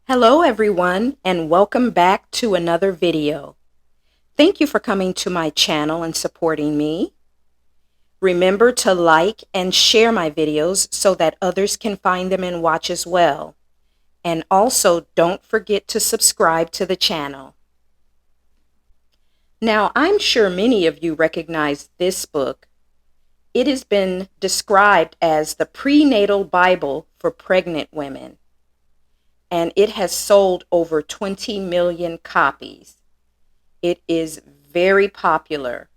Hello everyone and welcome back to another video. Thank you for coming to my channel and supporting me. Remember to like and share my videos so that others can find them and watch as well. And also don't forget to subscribe to the channel. Now I'm sure many of you recognize this book. It has been described as the prenatal Bible for pregnant women, and it has sold over 20 million copies. It is very popular.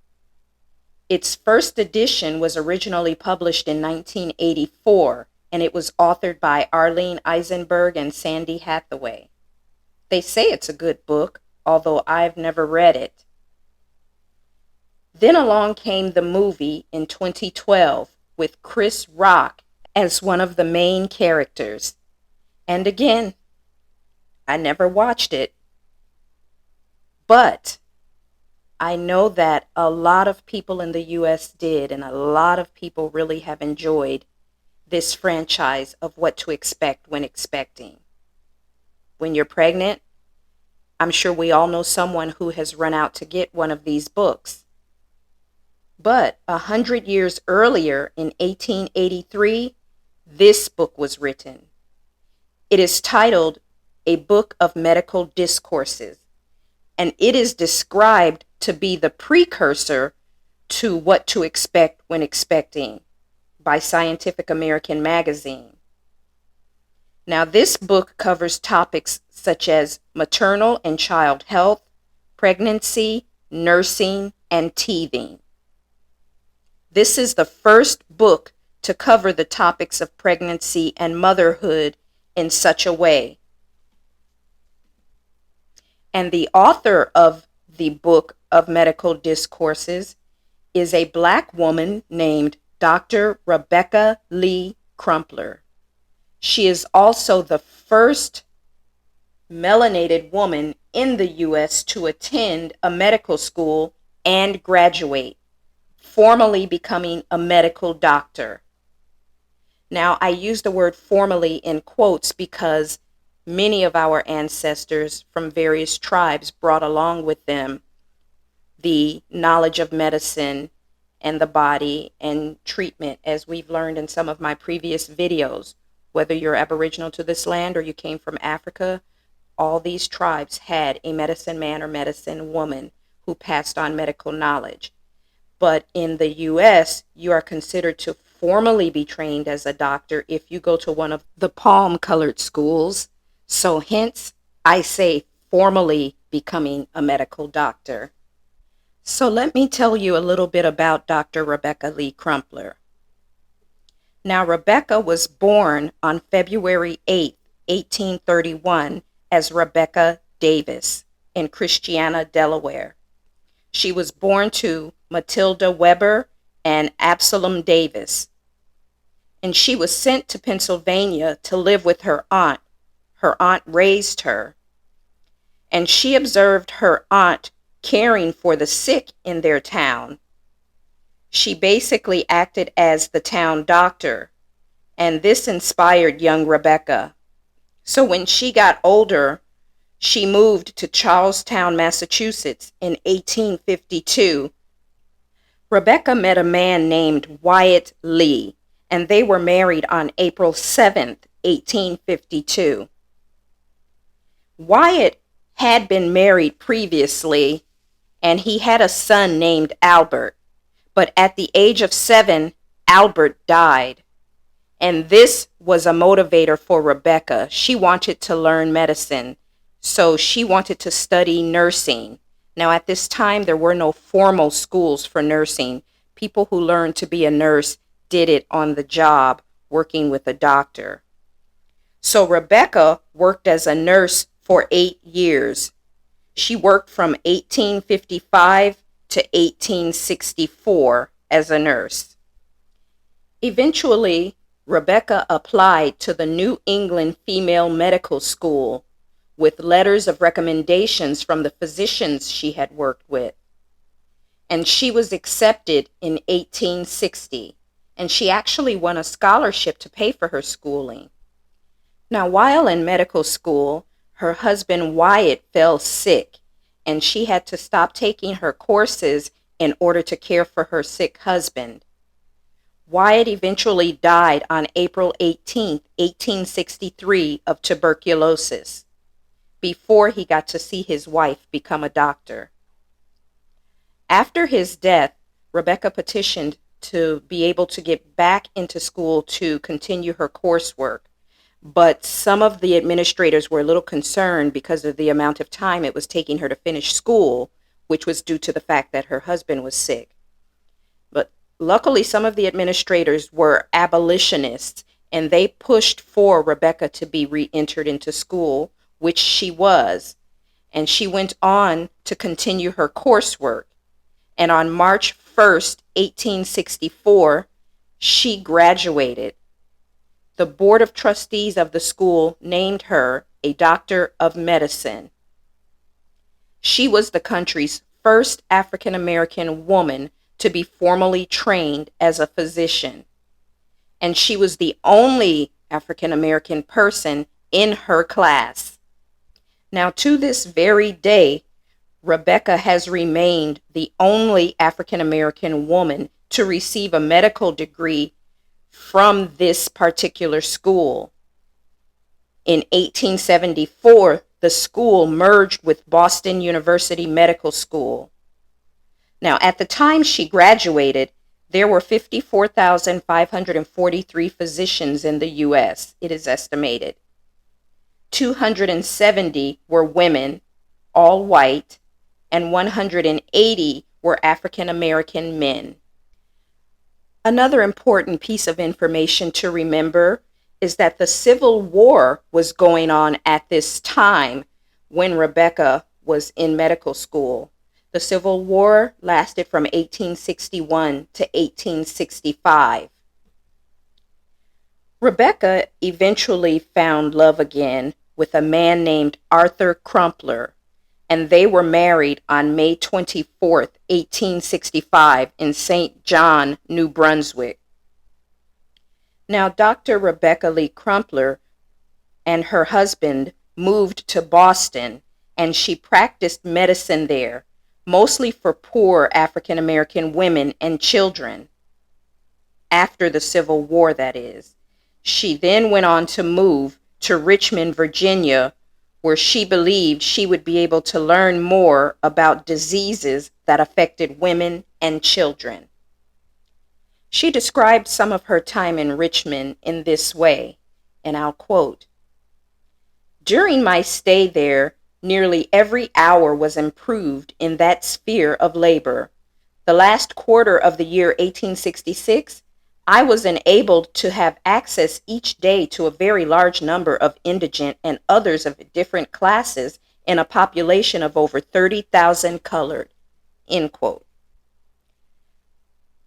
Its first edition was originally published in 1984, and it was authored by Arlene Eisenberg and Sandy Hathaway. They say it's a good book, although I've never read it. Then along came the movie in 2012 with Chris Rock as one of the main characters. And again, I never watched it, but I know that a lot of people in the U.S. did, and a lot of people really have enjoyed this franchise of what to expect when expecting. When you're pregnant, I'm sure we all know someone who has run out to get one of these books. But 100 years earlier, in 1883, this book was written. It is titled A Book of Medical Discourses, and it is described to be the precursor to What to Expect When Expecting by Scientific American magazine. Now, this book covers topics such as maternal and child health, pregnancy, nursing, and teething. This is the first book to cover the topics of pregnancy and motherhood in such a way. And the author of the Book of Medical Discourses is a Black woman named Dr. Rebecca Lee Crumpler. She is also the first melanated woman in the U.S. to attend a medical school and graduate, formally becoming a medical doctor. Now, I use the word formally in quotes because many of our ancestors from various tribes brought along with them the knowledge of medicine and the body and treatment, as we've learned in some of my previous videos. Whether you're Aboriginal to this land or you came from Africa, all these tribes had a medicine man or medicine woman who passed on medical knowledge. But in the U.S., you are considered to formally be trained as a doctor if you go to one of the palm-colored schools. So hence, I say formally becoming a medical doctor. So let me tell you a little bit about Dr. Rebecca Lee Crumpler. Now, Rebecca was born on February 8, 1831, as Rebecca Davis in Christiana, Delaware. She was born to Matilda Weber and Absalom Davis, and she was sent to Pennsylvania to live with her aunt. Her aunt raised her, and she observed her aunt caring for the sick in their town. She basically acted as the town doctor, and this inspired young Rebecca. So when she got older, she moved to Charlestown, Massachusetts in 1852. Rebecca met a man named Wyatt Lee, and they were married on April 7th, 1852. Wyatt had been married previously, and he had a son named Albert. But at the age of 7, Albert died. And this was a motivator for Rebecca. She wanted to learn medicine, so she wanted to study nursing. Now, at this time, there were no formal schools for nursing. People who learned to be a nurse did it on the job, working with a doctor. So Rebecca worked as a nurse for 8 years. She worked from 1855 to 1864 as a nurse. Eventually, Rebecca applied to the New England Female Medical School with letters of recommendations from the physicians she had worked with. And she was accepted in 1860, and she actually won a scholarship to pay for her schooling. Now, while in medical school, her husband Wyatt fell sick, and she had to stop taking her courses in order to care for her sick husband. Wyatt eventually died on April 18, 1863, of tuberculosis, before he got to see his wife become a doctor. After his death, Rebecca petitioned to be able to get back into school to continue her coursework, but some of the administrators were a little concerned because of the amount of time it was taking her to finish school, which was due to the fact that her husband was sick. But luckily, some of the administrators were abolitionists, and they pushed for Rebecca to be re-entered into school, which she was, and she went on to continue her coursework. And on March 1st, 1864, she graduated. The Board of Trustees of the school named her a Doctor of Medicine. She was the country's first African American woman to be formally trained as a physician, and she was the only African American person in her class. Now, to this very day, Rebecca has remained the only African American woman to receive a medical degree from this particular school. In 1874, the school merged with Boston University Medical School. Now, at the time she graduated, there were 54,543 physicians in the U.S., it is estimated. 270 were women, all white, and 180 were African American men. Another important piece of information to remember is that the Civil War was going on at this time when Rebecca was in medical school. The Civil War lasted from 1861 to 1865. Rebecca eventually found love again with a man named Arthur Crumpler, and they were married on May 24th, 1865 in St. John, New Brunswick. Now, Dr. Rebecca Lee Crumpler and her husband moved to Boston, and she practiced medicine there, mostly for poor African American women and children. After the Civil War, that is. She then went on to move to Richmond, Virginia, where she believed she would be able to learn more about diseases that affected women and children. She described some of her time in Richmond in this way, and I'll quote, "During my stay there, nearly every hour was improved in that sphere of labor. The last quarter of the year 1866, I was enabled to have access each day to a very large number of indigent and others of different classes in a population of over 30,000 colored." End quote.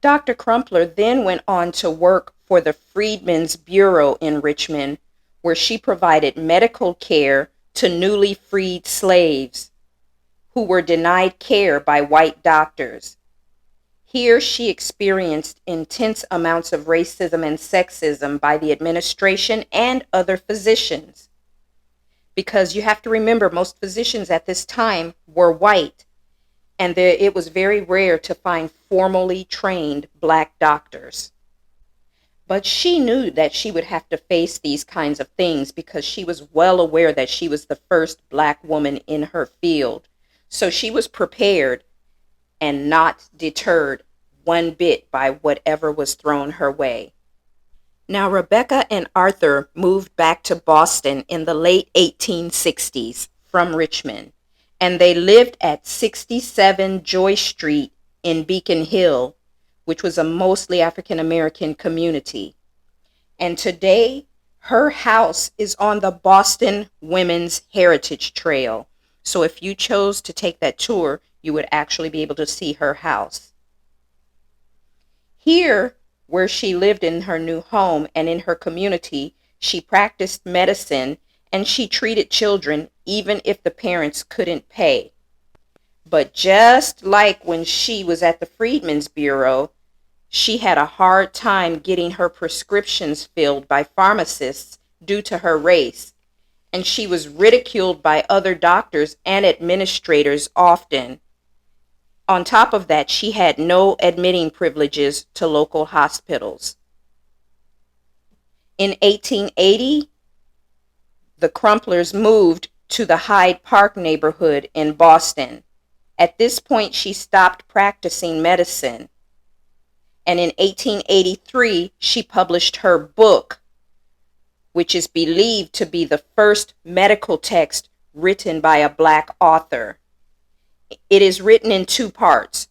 Dr. Crumpler then went on to work for the Freedmen's Bureau in Richmond, where she provided medical care to newly freed slaves who were denied care by white doctors. Here she experienced intense amounts of racism and sexism by the administration and other physicians. Because you have to remember, most physicians at this time were white, and it was very rare to find formally trained black doctors. But she knew that she would have to face these kinds of things because she was well aware that she was the first black woman in her field. So she was prepared and not deterred one bit by whatever was thrown her way. Now, Rebecca and Arthur moved back to Boston in the late 1860s from Richmond, and they lived at 67 Joy Street in Beacon Hill, which was a mostly African American community. And today, her house is on the Boston Women's Heritage Trail. So if you chose to take that tour, you would actually be able to see her house. Here, where she lived in her new home and in her community, she practiced medicine and she treated children even if the parents couldn't pay. But just like when she was at the Freedmen's Bureau, she had a hard time getting her prescriptions filled by pharmacists due to her race. and she was ridiculed by other doctors and administrators often. On top of that, she had no admitting privileges to local hospitals. In 1880, the Crumplers moved to the Hyde Park neighborhood in Boston. At this point, she stopped practicing medicine. And in 1883, she published her book, which is believed to be the first medical text written by a black author. It is written in two parts.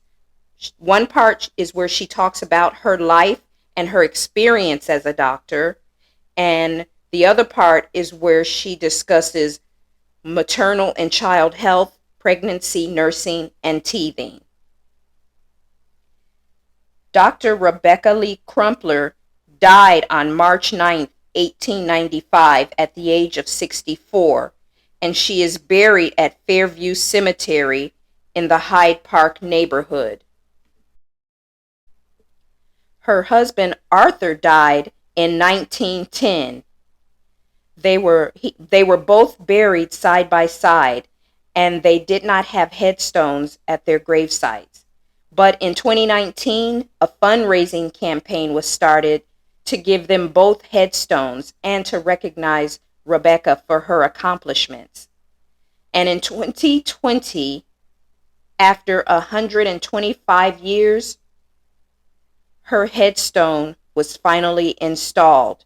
One part is where she talks about her life and her experience as a doctor, and the other part is where she discusses maternal and child health, pregnancy, nursing, and teething. Dr. Rebecca Lee Crumpler died on March 9, 1895, at the age of 64, and she is buried at Fairview Cemetery in the Hyde Park neighborhood. Her husband Arthur died in 1910. They were both buried side by side, and they did not have headstones at their grave sites. But in 2019, a fundraising campaign was started to give them both headstones and to recognize Rebecca for her accomplishments. And in 2020, after 125 years, her headstone was finally installed.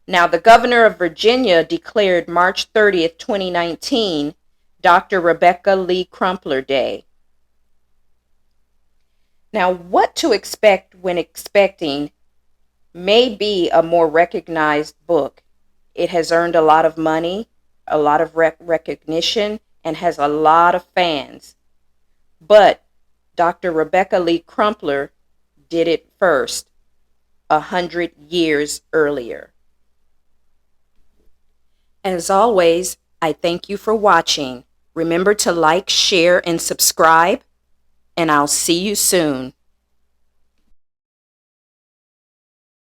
Now, the governor of Virginia declared March 30th, 2019, Dr. Rebecca Lee Crumpler Day. Now, what to expect when expecting may be a more recognized book. It has earned a lot of money, a lot of recognition, and has a lot of fans. But Dr. Rebecca Lee Crumpler did it first, 100 years earlier. As always, I thank you for watching. Remember to like, share, and subscribe, and I'll see you soon.